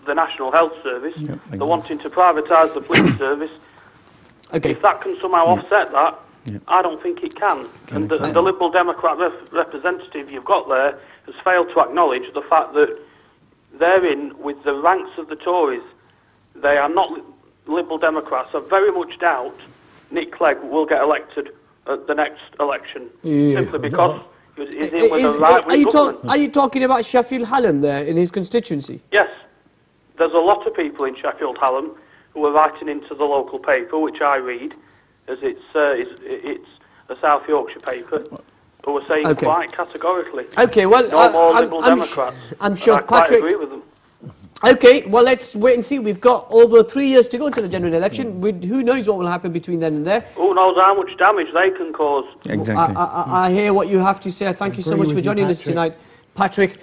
the National Health Service. Yep, exactly. They're wanting to privatise the police service. Okay. If that can somehow offset that, I don't think it can. And the Liberal Democrat representative you've got there has failed to acknowledge the fact that they're in with the ranks of the Tories. They are not Liberal Democrats. I very much doubt Nick Clegg will get elected at the next election, simply because he's in with a right-wing government. Are you talking about Sheffield Hallam there, in his constituency? Yes. There's a lot of people in Sheffield Hallam who are writing into the local paper, which I read, as it's a South Yorkshire paper, who are saying quite categorically, well, no more Liberal Democrats. I'm sure, I quite agree with them. Okay, well, let's wait and see. We've got over 3 years to go until the general election. Who knows what will happen between then and there? Who knows how much damage they can cause? Exactly. I hear what you have to say. Thank you so much for joining us tonight, Patrick.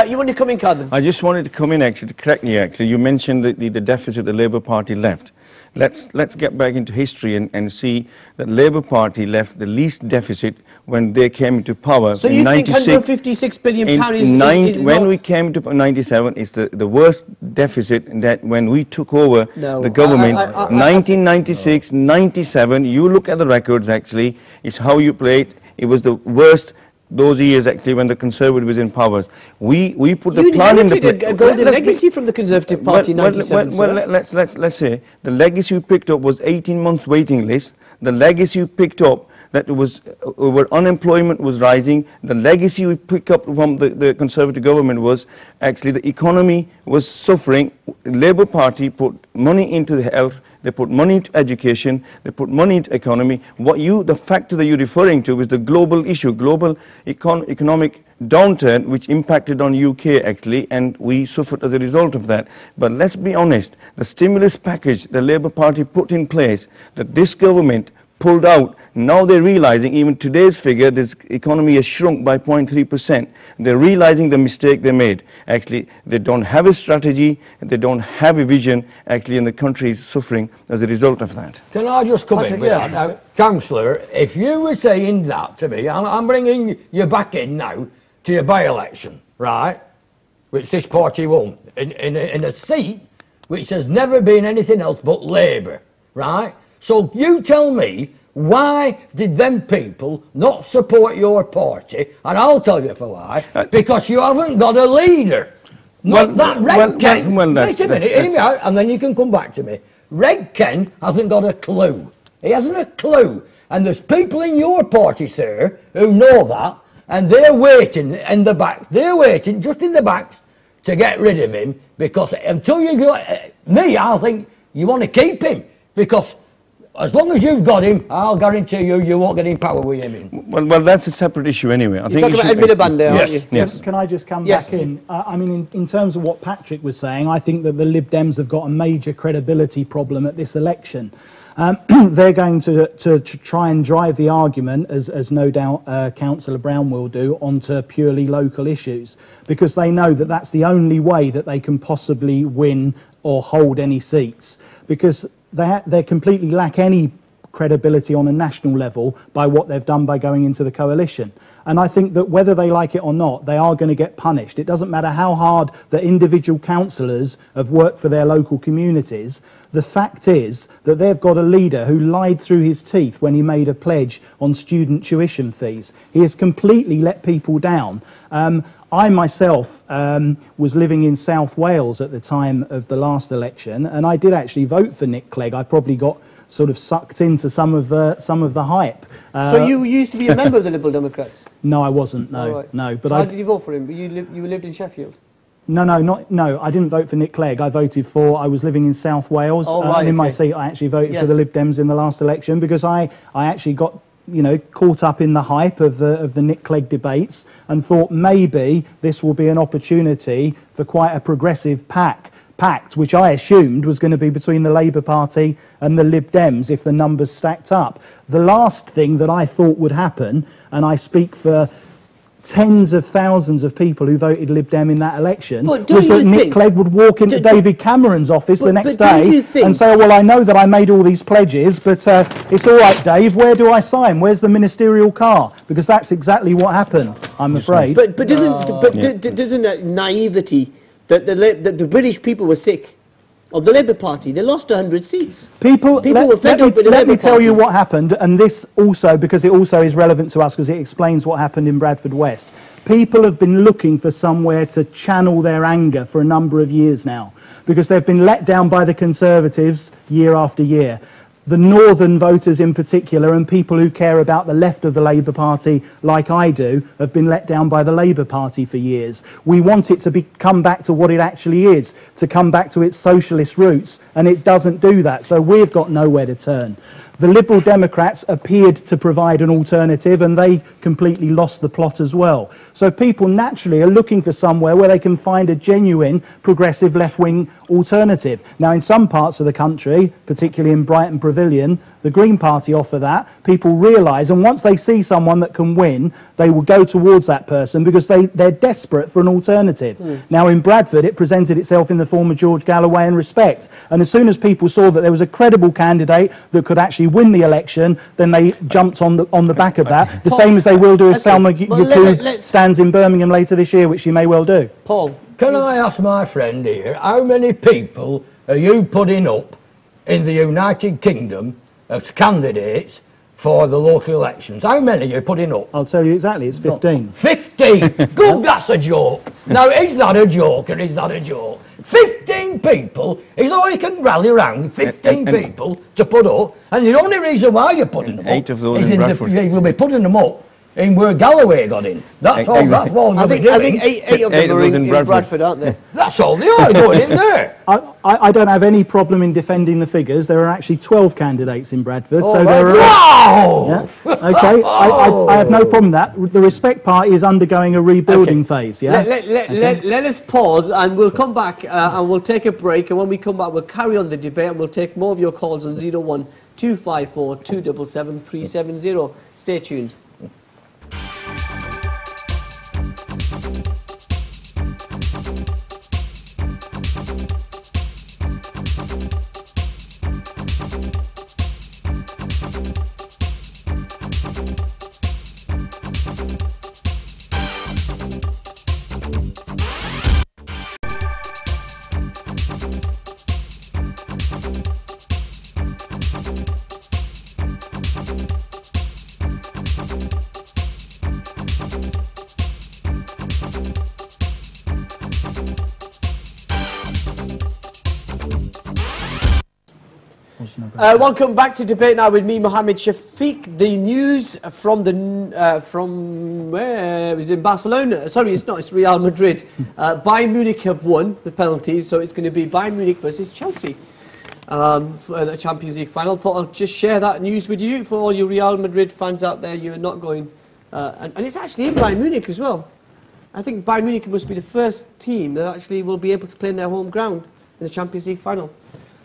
You want to come in, Carden? I just wanted to come in, actually, to correct you, actually. You mentioned the deficit the Labour Party left. Let's get back into history and see that Labour Party left the least deficit when they came into power. So you think £156 billion is when we came to 97, it's the worst deficit that when we took over the government, 1996, 97, you look at the records, actually, it's how you played. It was the worst those years, actually, when the Conservative was in power. We put the plan in the place. A golden legacy from the Conservative Party in 97. Well, let's say the legacy you picked up was 18 months waiting list. The legacy you picked up that it was where unemployment was rising. The legacy we picked up from the Conservative government was actually the economy was suffering. The Labour Party put money into the health. They put money into education, they put money into economy. The factor that you're referring to is the global issue, global economic downturn, which impacted on UK, actually, and we suffered as a result of that. But let's be honest, the stimulus package the Labour Party put in place, that this government pulled out, now they're realizing, even today's figure, this economy has shrunk by 0.3%. They're realizing the mistake they made. Actually, they don't have a strategy, they don't have a vision, actually, and the country is suffering as a result of that. Can I just come in with that now? Councillor, if you were saying that to me, I'm bringing you back in now to your by-election, right, which this party won, in a seat which has never been anything else but Labour, right? So you tell me, why did them people not support your party? And I'll tell you for why. Because you haven't got a leader. Not that Red Ken. Wait a minute, hear me out, and then you can come back to me. Red Ken hasn't got a clue. He hasn't a clue. And there's people in your party, sir, who know that, and they're waiting in the back. They're waiting just in the backs to get rid of him, because until you got me, I think you want to keep him, because as long as you've got him, I'll guarantee you won't get in power with him in. Well, that's a separate issue anyway. You're talking about Ed Miliband there, aren't you? Yes. Can I just come back in? I mean, in terms of what Patrick was saying, I think that the Lib Dems have got a major credibility problem at this election. They're going to try and drive the argument, as no doubt Councillor Brown will do, onto purely local issues, because they know that that's the only way that they can possibly win or hold any seats, because they completely lack any credibility on a national level by what they've done by going into the coalition. And I think that whether they like it or not, they are going to get punished. It doesn't matter how hard the individual councillors have worked for their local communities. The fact is that they've got a leader who lied through his teeth when he made a pledge on student tuition fees. He has completely let people down. I myself was living in South Wales at the time of the last election, and I did actually vote for Nick Clegg. I probably got sort of sucked into some of the hype. So you used to be a member of the Liberal Democrats? No, I wasn't. No, right. no. But so how did you vote for him? You lived in Sheffield? No, I didn't vote for Nick Clegg. I was living in South Wales. And in my seat, I actually voted for the Lib Dems in the last election, because I actually got, caught up in the hype of the Nick Clegg debates and thought maybe this will be an opportunity for quite a progressive pact, which I assumed was going to be between the Labour Party and the Lib Dems if the numbers stacked up. The last thing that I thought would happen, and I speak for tens of thousands of people who voted Lib Dem in that election, was that Nick Clegg would walk into David Cameron's office the next day and say, well, I know that I made all these pledges, but it's all right, Dave, where do I sign? Where's the ministerial car? Because that's exactly what happened, I'm afraid. But doesn't that naivety that the British people were sick of the Labour Party. They lost 100 seats. People were fed up with the Labour Party. Let me tell you what happened, and this also, because it also is relevant to us, because it explains what happened in Bradford West. People have been looking for somewhere to channel their anger for a number of years now, because they've been let down by the Conservatives year after year. The northern voters in particular, and people who care about the left of the Labour Party, like I do, have been let down by the Labour Party for years. We want it to come back to what it actually is, to come back to its socialist roots, and it doesn't do that, so we've got nowhere to turn. The Liberal Democrats appeared to provide an alternative, and they completely lost the plot as well. So people naturally are looking for somewhere where they can find a genuine progressive left-wing alternative. Now, in some parts of the country, particularly in Brighton Pavilion, the Green Party offer that. People realise, and once they see someone that can win, they will go towards that person because they're desperate for an alternative. Now, in Bradford, it presented itself in the form of George Galloway and Respect. And as soon as people saw that there was a credible candidate that could actually win the election, then they jumped on the back of that. The same as they will do if Salma Yaqub stands in Birmingham later this year, which she may well do. Paul, can I ask my friend here, how many people are you putting up in the United Kingdom as candidates for the local elections? How many are you putting up? I'll tell you exactly, it's 15. 15? Good, that's a joke. No, it's not a joke, and it's not a joke. 15 people is all you can rally around, 15 people to put up, and the only reason why you're putting them up 8 of those is in Bradford. you'll be putting them up in where Galloway got in. That's all. That's all you'll be doing. I think eight of them are in Bradford, aren't they? That's all they are going in there. I don't have any problem in defending the figures. There are actually 12 candidates in Bradford. Oh, so right. there are. Wow! Yeah. Okay, I have no problem with that. The Respect Party is undergoing a rebuilding phase. Yeah. Let us pause, and we'll come back and we'll take a break. And when we come back, we'll carry on the debate, and we'll take more of your calls on 01 254 277 370. Stay tuned. Welcome back to Debate Now with me, Mohammed Shafiq. The news from where? It was in Barcelona. Sorry, it's not. It's Real Madrid. Bayern Munich have won the penalties, so it's going to be Bayern Munich versus Chelsea for the Champions League final. Thought I'll just share that news with you for all you Real Madrid fans out there. You're not going, and it's actually in Bayern Munich as well. I think Bayern Munich must be the first team that actually will be able to play in their home ground in the Champions League final.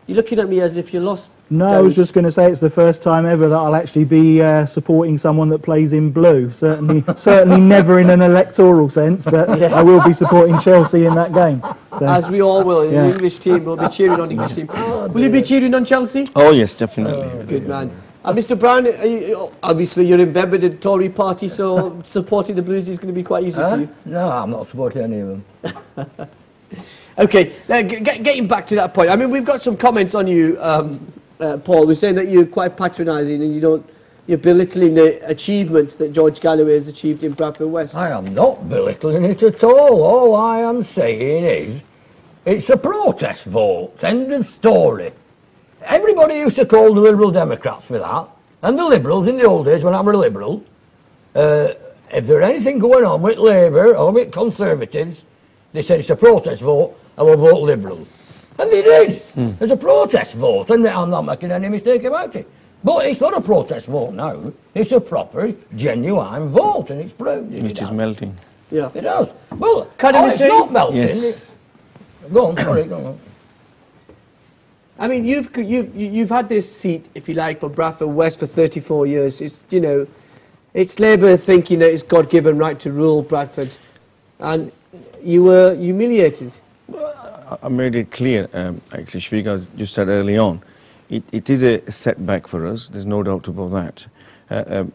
You're looking at me as if you're lost. No, Dawud. I was just going to say it's the first time ever that I'll actually be supporting someone that plays in blue. Certainly never in an electoral sense, but I will be supporting Chelsea in that game. So. As we all will. The English team will be cheering on the English team. Will you be cheering on Chelsea? Oh, yes, definitely. Good man. Mr. Brown, obviously you're in bed with the Tory party, so supporting the Blues is going to be quite easy for you. No, I'm not supporting any of them. Okay, getting back to that point. I mean, we've got some comments on you, Paul. We're saying that you're quite patronising and you're belittling the achievements that George Galloway has achieved in Bradford West. I am not belittling it at all. All I am saying is, it's a protest vote. End of story. Everybody used to call the Liberal Democrats for that, and the Liberals in the old days when I was a Liberal. If there's anything going on with Labour or with Conservatives, they said it's a protest vote, I will vote Liberal. And they did. It's a protest vote, and I'm not making any mistake about it. But it's not a protest vote now. It's a proper, genuine vote, and it's proved. Which is melting. Yeah. It does. Well, it's not melting. Yes. Go on, sorry, go on. I mean, you've had this seat, if you like, for Bradford West for 34 years. It's, you know, it's Labour thinking that it's God-given right to rule Bradford, and you were humiliated. I made it clear, actually, Shafiq, as you said early on, it is a setback for us, there's no doubt about that.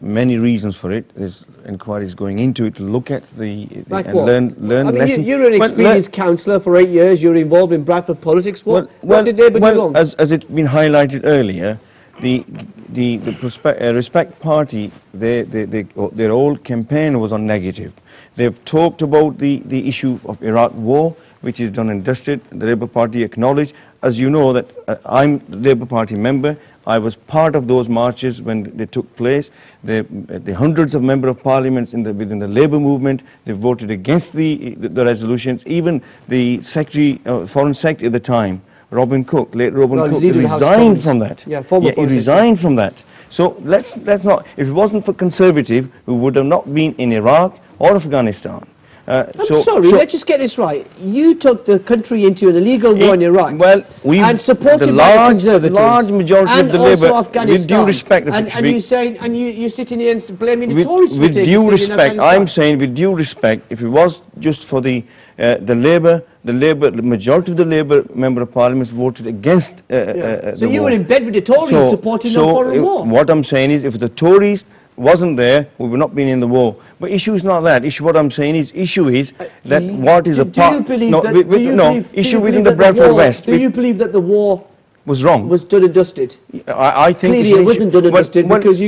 many reasons for it. There's inquiries going into it to look at like and learn I mean, lessons. You're an experienced councillor for 8 years. You're involved in Bradford politics. What did Labour do wrong? As it's been highlighted earlier, the Respect Party, their whole campaign was on negative. They've talked about the issue of Iraq war, which is done and dusted. The Labour Party acknowledged, as you know, that I'm a Labour Party member. I was part of those marches when they took place. The hundreds of members of parliaments within the Labour movement, they voted against the resolutions. Even the Foreign Secretary at the time, Robin Cook, late Robin Cook, resigned from that. Yeah, he resigned from that. So let's not. If it wasn't for Conservative, we would have not been in Iraq or Afghanistan. Let's just get this right. You took the country into an illegal war in Iraq, and supported by the Conservatives, large majority of the Labour, with due respect, you're sitting here and blaming the Tories for taking due respect. I'm saying, with due respect, if it was just for the majority of the Labour member of Parliament voted against. So you were in bed with the Tories supporting the foreign war. What I'm saying is, if the Tories wasn't there, we would not been in the war. But issue is not that. What I'm saying is, issue is that what is a part. Issue within the Bradford West. Do you believe that the war was wrong? Was done and dusted? I think clearly it wasn't done and dusted because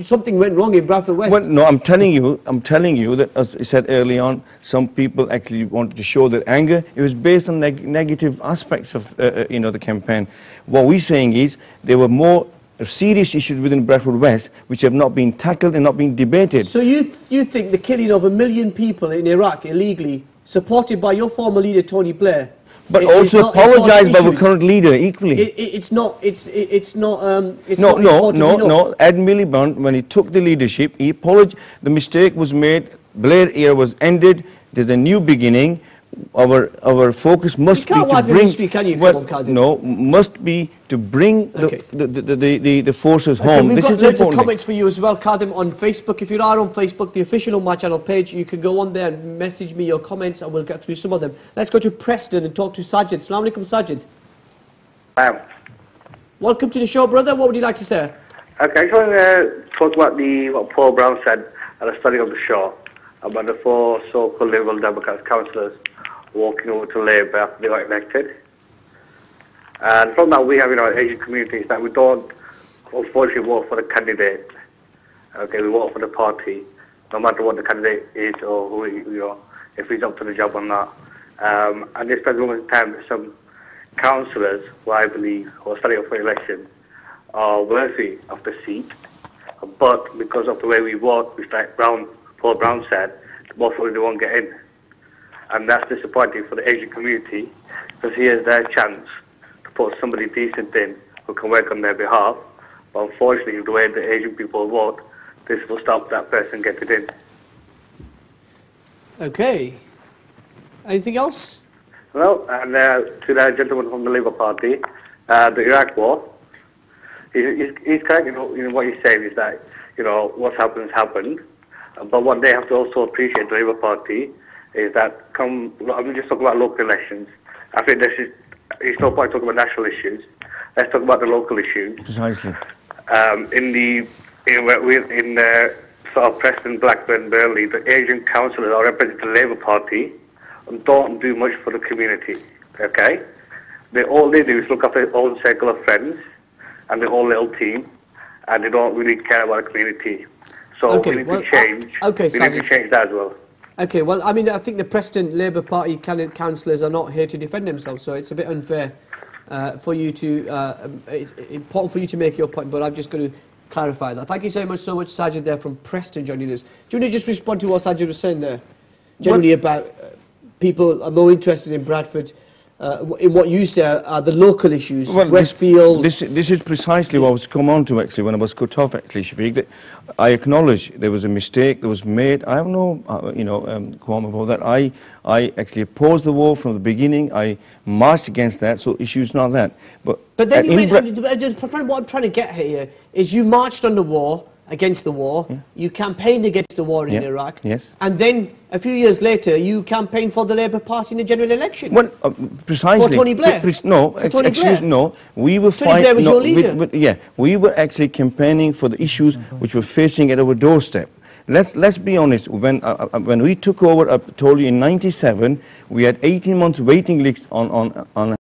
something went wrong in Bradford West. Well, no, I'm telling you that, as I said early on, some people actually wanted to show their anger. It was based on negative aspects of the campaign. What we're saying is there were more serious issues within Bradford West which have not been tackled and not been debated. So you think the killing of 1 million people in Iraq illegally, supported by your former leader Tony Blair, but also apologised by the current leader equally? It's not. No. Ed Miliband, when he took the leadership, he apologized. The mistake was made. Blair era was ended. There's a new beginning. Our focus must be to bring. Must be to bring the forces home. We've got loads of comments for you as well, Kadim, on Facebook. If you are on Facebook, the official Ummah channel page, you can go on there and message me your comments, and we'll get through some of them. Let's go to Preston and talk to Sajid. Assalamu alaikum, Sajid. Welcome to the show, brother. What would you like to say? Okay, I just want to talk about what Paul Brown said at the starting of the show about the 4 so-called Liberal Democrats councillors walking over to Labour after they got elected. And from that, we have in our Asian communities that we don't, unfortunately, vote for the candidate. Okay, we vote for the party, no matter what the candidate is or who if he's up to the job or not. And this present moment in time, some councillors who I believe who are studying for election are worthy of the seat, but because of the way we vote, which like Paul Brown said, most of them won't get in. And that's disappointing for the Asian community, because here's their chance to put somebody decent in who can work on their behalf. But unfortunately, the way the Asian people vote, this will stop that person getting in. Okay. Anything else? Well, and to that gentleman from the Labour Party, the Iraq war, he's correct in what he's saying is that, what's happened has happened. But what they have to also appreciate, the Labour Party, is that I'm just talking about local elections. I think it's no point talking about national issues. Let's talk about the local issues. Precisely. In sort of Preston, Blackburn, Burnley, the Asian councillors are representing the Labour Party and don't do much for the community. Okay, all they do is look after their own circle of friends and their own little team, and they don't really care about the community. So we need to change. We need to change that as well. Okay, well, I mean, I think the Preston Labour Party councillors are not here to defend themselves, so it's a bit unfair for you to. It's important for you to make your point, but I'm just going to clarify that. Thank you so much, Sajid, there from Preston joining us. Do you want to just respond to what Sajid was saying there, generally about people are more interested in Bradford? In what you say are the local issues, Westfield... This is precisely what I was come on to, actually, when I was cut off, actually, Shafiq, that I acknowledge there was a mistake that was made. I have no, qualm about that. I actually opposed the war from the beginning. I marched against that, so issue's not that. But then what I'm trying to get here is you marched on the war, against the war, you campaigned against the war in Iraq, and then a few years later you campaigned for the Labour Party in the general election. Well, precisely. For Tony Blair. No, we were Tony Blair was your leader. We were actually campaigning for the issues which were facing at our doorstep. Let's be honest. When we took over, I told you in '97, we had 18 months waiting lists on